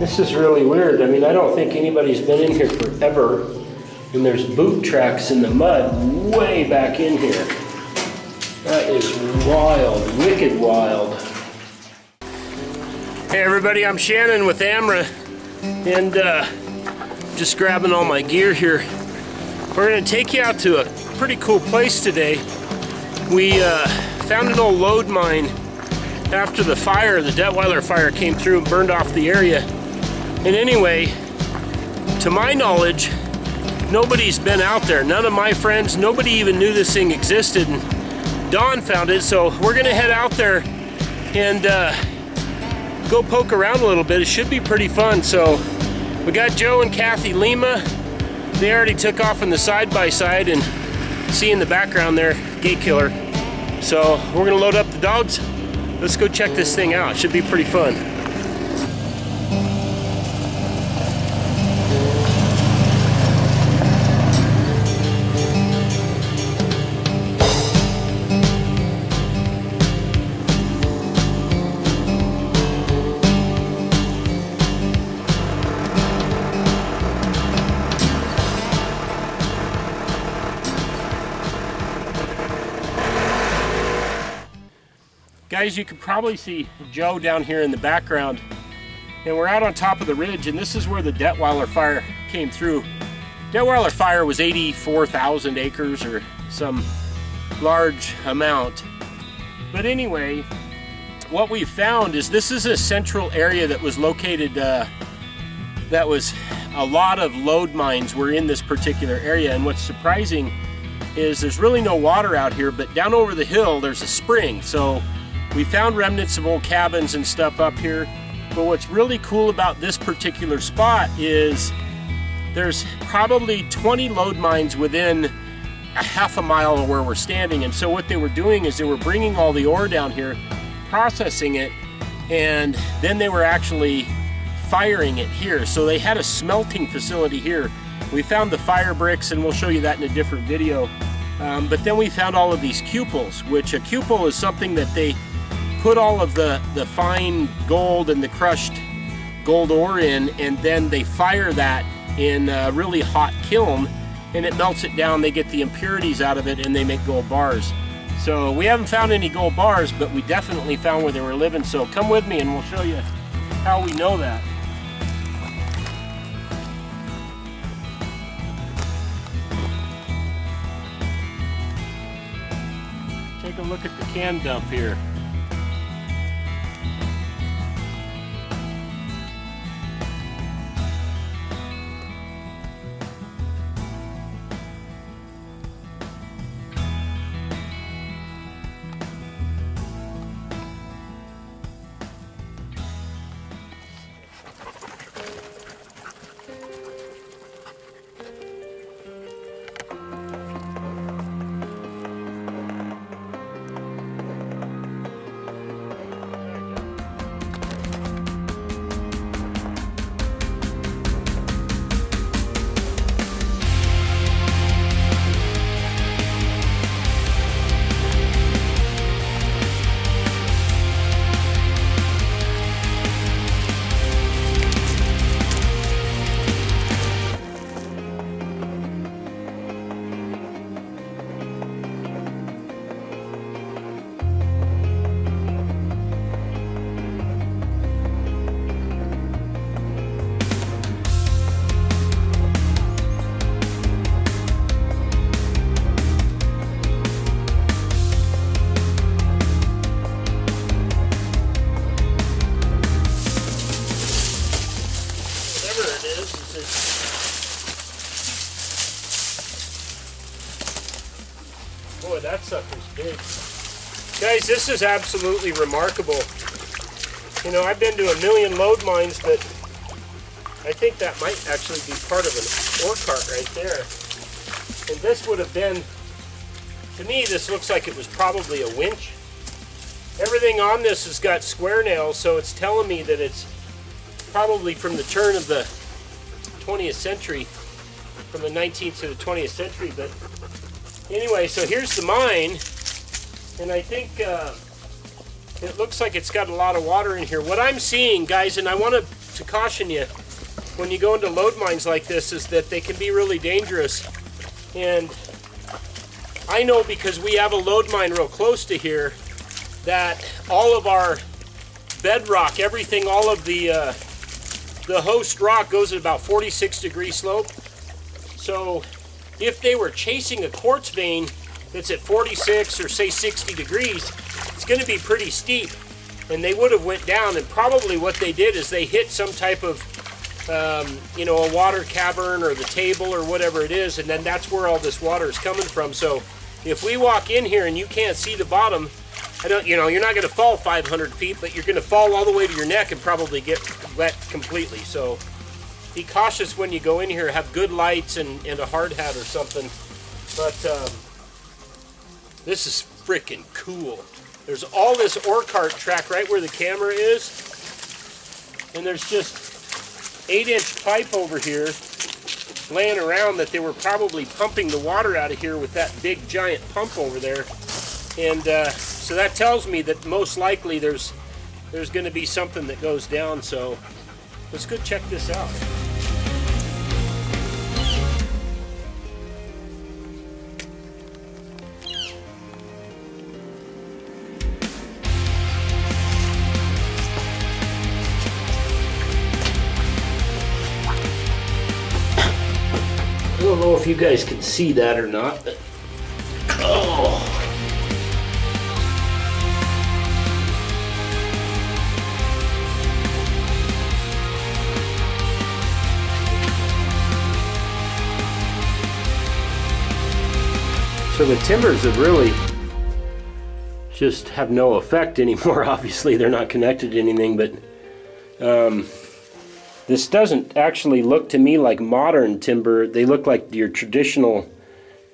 This is really weird. I mean, I don't think anybody's been in here forever. And there's boot tracks in the mud way back in here. That is wild, wicked wild. Hey everybody, I'm Shannon with AMRA. And just grabbing all my gear here. We're gonna take you out to a pretty cool place today. We found an old lode mine after the fire, the Detweiler fire came through and burned off the area. And anyway, to my knowledge, nobody's been out there. None of my friends, nobody even knew this thing existed. And Don found it, so we're gonna head out there and go poke around a little bit. It should be pretty fun. So we got Joe and Kathy Lima. They already took off in the side-by-side, and see in the background there, gate killer. So we're gonna load up the dogs. Let's go check this thing out. It should be pretty fun. Guys, you can probably see Joe down here in the background, and we're out on top of the ridge, and this is where the Detweiler fire came through. Detweiler fire was 84,000 acres or some large amount. But anyway, what we found is this is a central area that was located, that was a lot of lode mines were in this particular area. And what's surprising is there's really no water out here, but down over the hill there's a spring. So we found remnants of old cabins and stuff up here, but what's really cool about this particular spot is there's probably 20 lode mines within a half a mile of where we're standing. And so what they were doing is they were bringing all the ore down here, processing it, and then they were actually firing it here. So they had a smelting facility here. We found the fire bricks, and we'll show you that in a different video. But then we found all of these cupels, which a cupel is something that they put all of the fine gold and the crushed gold ore in, and then they fire that in a really hot kiln, and it melts it down. They get the impurities out of it, and they make gold bars. So we haven't found any gold bars, but we definitely found where they were living. So come with me and we'll show you how we know that. Take a look at the can dump here. Boy, that sucker's big. Guys, this is absolutely remarkable. You know, I've been to a million lode mines, but I think that might actually be part of an ore cart right there. And this would have been, to me, this looks like it was probably a winch. Everything on this has got square nails, so it's telling me that it's probably from the turn of the 20th century, from the 19th to the 20th century. But anyway, so here's the mine, and I think It looks like it's got a lot of water in here. What I'm seeing, guys, and I want to caution you, when you go into lode mines like this, is that they can be really dangerous. And I know because we have a lode mine real close to here that all of our bedrock, everything, all of the host rock goes at about 46-degree slope. So if they were chasing a quartz vein that's at 46 or say 60 degrees, it's going to be pretty steep, and they would have went down, and probably what they did is they hit some type of you know, a water cavern or the table or whatever it is, and then that's where all this water is coming from. So if we walk in here and you can't see the bottom, you know, you're not going to fall 500 feet, but you're going to fall all the way to your neck and probably get wet completely. So be cautious when you go in here. Have good lights and a hard hat or something. But this is freaking cool. There's all this ore cart track right where the camera is, and there's just 8-inch pipe over here laying around that they were probably pumping the water out of here with that big giant pump over there. And so that tells me that most likely there's going to be something that goes down. So let's go check this out. I don't know if you guys can see that or not, but oh. So the timbers have really just have no effect anymore. Obviously they're not connected to anything, but this doesn't actually look to me like modern timber. They look like your traditional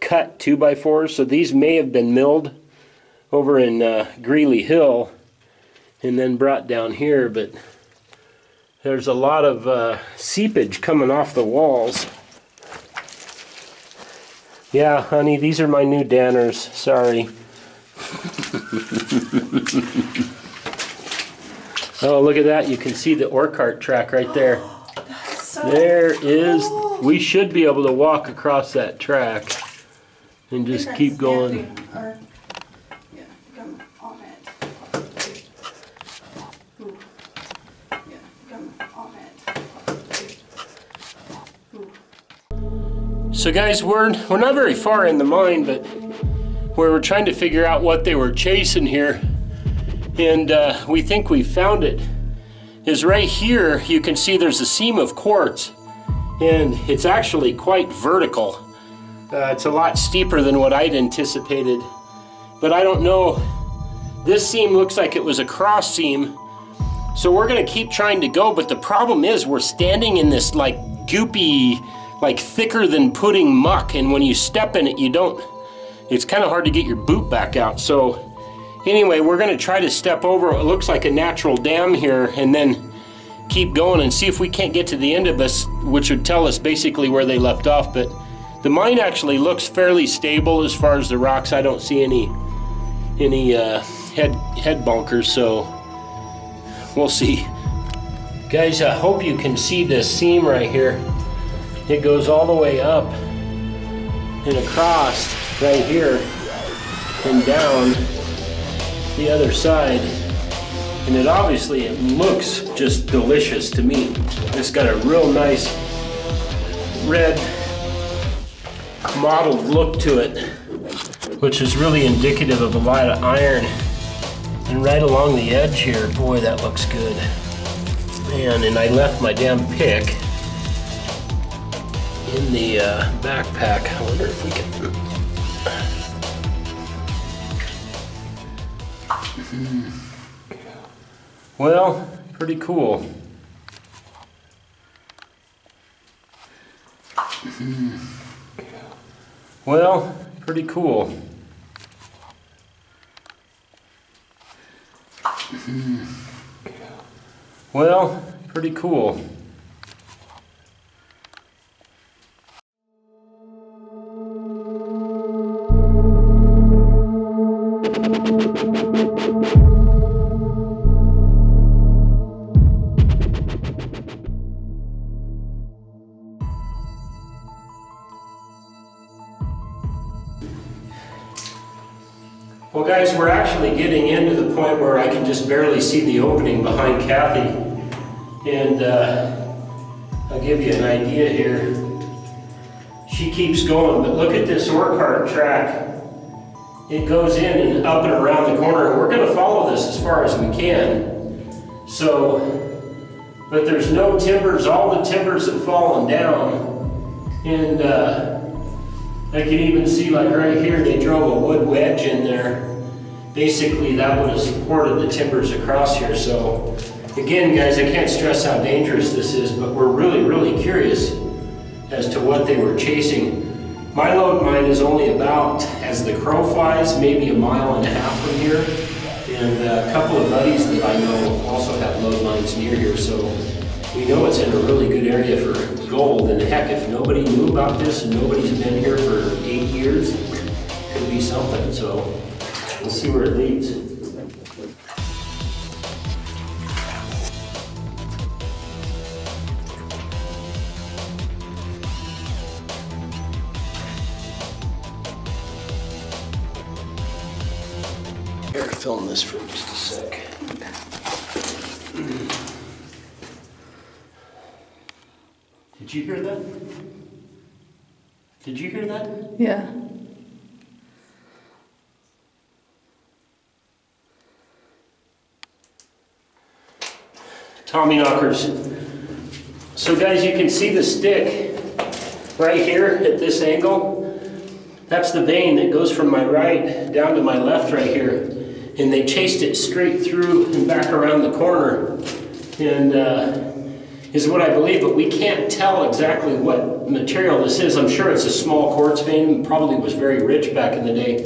cut 2x4s. So these may have been milled over in Greeley Hill and then brought down here, but there's a lot of seepage coming off the walls. Yeah, honey, these are my new Danners. Sorry. Oh, look at that. You can see the ore cart track right there. So there is, cool. We should be able to walk across that track and just keep going. Or, yeah, come on it. Ooh. Yeah, come on it. Ooh. So guys, we're not very far in the mine, but we're trying to figure out what they were chasing here. And we think we found it. Is right here, you can see there's a seam of quartz, and it's actually quite vertical. It's a lot steeper than what I'd anticipated, but I don't know. This seam looks like it was a cross seam, so we're gonna keep trying to go, but the problem is we're standing in this like goopy, like thicker than pudding muck, and when you step in it, it's kind of hard to get your boot back out. So anyway, we're going to try to step over what looks like a natural dam here and then keep going and see if we can't get to the end of this, which would tell us basically where they left off. But the mine actually looks fairly stable as far as the rocks. I don't see any head bunkers, so we'll see. Guys, I hope you can see this seam right here. It goes all the way up and across right here and down the other side, and it looks just delicious to me. It's got a real nice red mottled look to it, which is really indicative of a lot of iron. And right along the edge here, boy, that looks good. Man, and I left my damn pick in the backpack. I wonder if we can. Well, pretty cool. Well, pretty cool. Well, pretty cool. Well guys, we're actually getting into the point where I can just barely see the opening behind Kathy. And I'll give you an idea here. She keeps going, but look at this ore cart track. It goes in and up and around the corner. We're going to follow this as far as we can. So, but there's no timbers. All the timbers have fallen down. And I can even see, like right here, they drove a wood wedge in there. Basically, that would have supported the timbers across here. So, again, guys, I can't stress how dangerous this is, but we're really, really curious as to what they were chasing. My lode mine is only about, as the crow flies, maybe 1.5 miles from here. And a couple of buddies that I know also have lode mines near here, so we know it's in a really good area for gold. And heck, if nobody knew about this and nobody's been here for 8 years, it could be something. So we'll see where it leads. Here, film this for just a sec. Did you hear that? Did you hear that? Yeah. Tommyknockers. So guys, you can see the stick right here at this angle. That's the vein that goes from my right down to my left right here. And they chased it straight through and back around the corner. And is what I believe, but we can't tell exactly what material this is. I'm sure it's a small quartz vein, probably was very rich back in the day.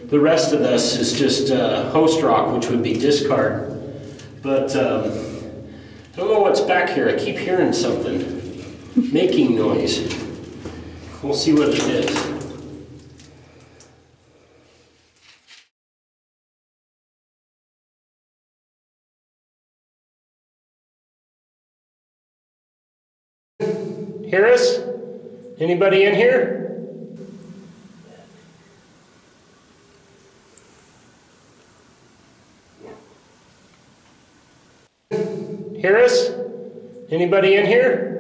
The rest of this is just host rock, which would be discard. But I don't know what's back here. I keep hearing something making noise. We'll see what it is. Hear us? Anybody in here? Hear us? Anybody in here?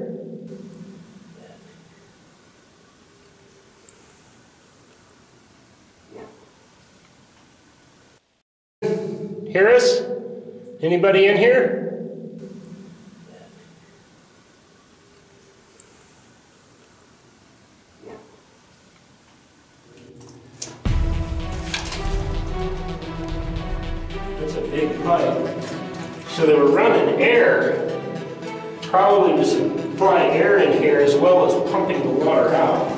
Hear us? Anybody in here? That's a big pipe. So they were running air, probably to supply air in here as well as pumping the water out.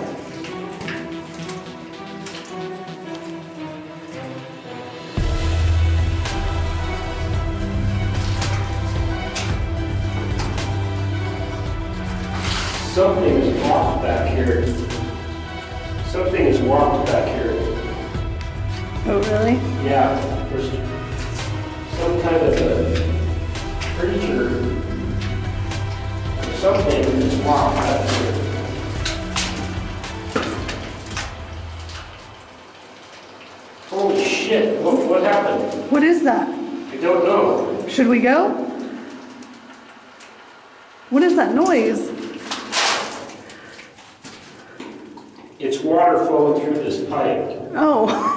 Something is off back here. Something is walked back here. Oh, really? Yeah, there's some kind of a creature or something that's walked back here. Holy shit, what happened? What is that? I don't know. Should we go? What is that noise? It's water flowing through this pipe. Oh.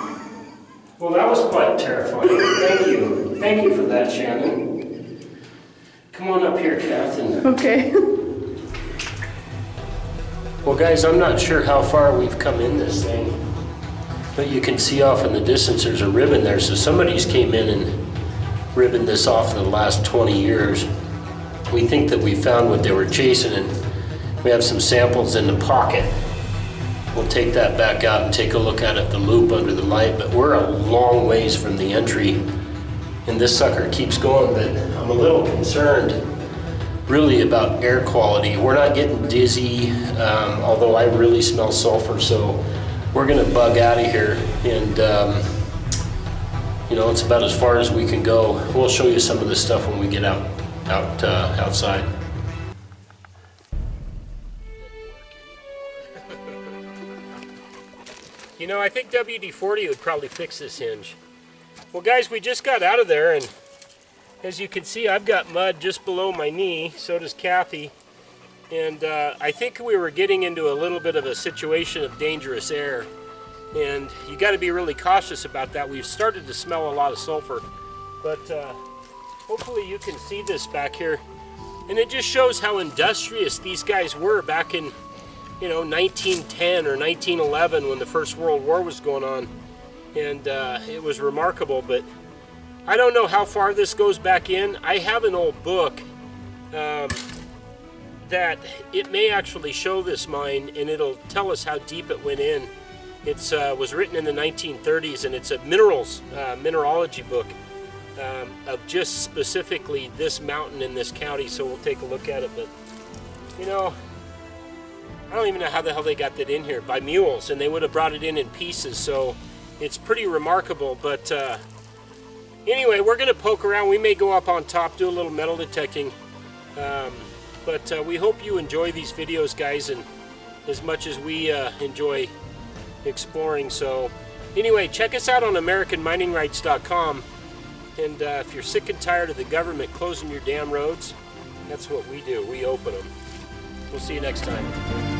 Well, that was quite terrifying. Thank you. Thank you for that, Shannon. Come on up here, Catherine. Okay. Well, guys, I'm not sure how far we've come in this thing, but you can see off in the distance there's a ribbon there. So somebody's came in and ribboned this off in the last 20 years. We think that we found what they were chasing, and we have some samples in the pocket. We'll take that back out and take a look at it, the loop under the light, but we're a long ways from the entry, and this sucker keeps going, but I'm a little concerned really about air quality. We're not getting dizzy, although I really smell sulfur, so we're gonna bug out of here, and you know, it's about as far as we can go. We'll show you some of this stuff when we get outside. You know, I think WD-40 would probably fix this hinge. Well guys, we just got out of there, and as you can see, I've got mud just below my knee, so does Kathy. And I think we were getting into a little bit of a situation of dangerous air. And you got to be really cautious about that. We've started to smell a lot of sulfur. But hopefully you can see this back here. And it just shows how industrious these guys were back in, 1910 or 1911 when the First World War was going on. And it was remarkable, but I don't know how far this goes back in. I have an old book that it may actually show this mine, and it'll tell us how deep it went in. It was written in the 1930s, and it's a mineralogy book of just specifically this mountain in this county, so we'll take a look at it. But, I don't even know how the hell they got that in here, by mules, and they would have brought it in pieces, so it's pretty remarkable. But anyway, we're going to poke around. We may go up on top, do a little metal detecting. But we hope you enjoy these videos, guys, and as much as we enjoy exploring. So anyway, check us out on AmericanMiningRights.com. And if you're sick and tired of the government closing your damn roads, that's what we do. We open them. We'll see you next time.